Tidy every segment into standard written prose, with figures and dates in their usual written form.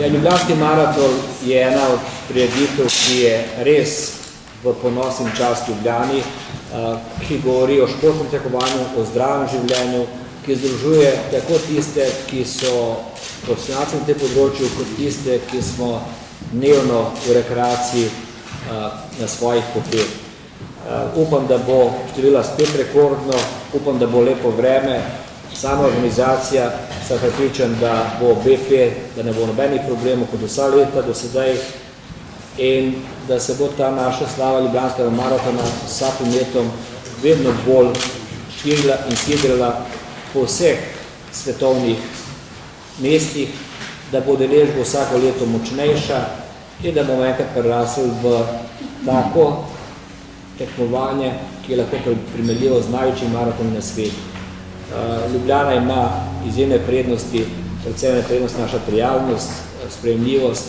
Ljubljanski maraton je ena od prireditev, ki je res v ponos in čast Ljubljani, ki govori o športnem tekmovanju, o zdravem življenju, ki združuje tako tiste, ki so profesionalci na tem področju, kot tiste, ki smo dnevno v rekreaciji na svojih poteh. Upam, da bo število spet rekordno, upam, da bo lepo vreme, sama organizacija, sem prepričan, da bo BP, da ne bo nobenih problemov kot vsa leta do sedaj in da se bo ta naša slava Ljubljanskega maratona vsakim letom vedno bolj širila in sidrila po vseh svetovnih mestih, da bo deležba vsako leto močnejša in da bomo enkrat prerasli v tako tekmovanje, ki je lahko primerljivo z največjim maratonom na svetu. Ljubljana ima izjemne prednosti, predvsem je prednost naša prijavnost, sprejemljivost.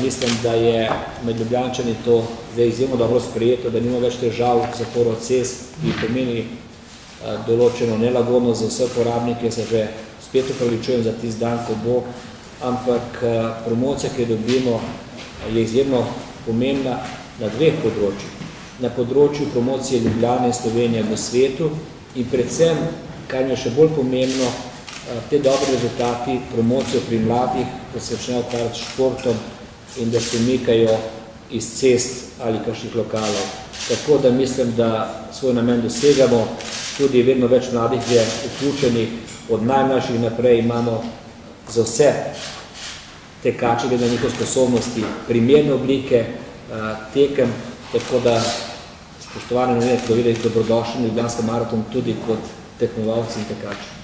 Mislim, da je med Ljubljančani to zdaj izjemno dobro sprejeto, da nima več težav zaporo cest, ki pomeni določeno nelagodnost za vse uporabnike, se že spet upravičujem za tisti dan, ko bo, ampak promocija, ki jo dobimo, je izjemno pomembna na dveh področjih. Na področju promocije Ljubljane in Slovenije v svetu in predvsem, kar mi je še bolj pomembno, te dobri rezultati, promocijo pri mladih, ko se začnejo ukvarjati s športom in da se umikajo iz cest ali kakšnih lokalov. Tako da mislim, da svoj namen dosegamo, tudi vedno več mladih je vključenih, od najmlajših naprej imamo za vse tekače, glede na njihove sposobnosti, primerne oblike tekem, tako da spoštovane novinarji, dobrodošli na Ljubljanski maraton tudi kot tekmovalci in tekači.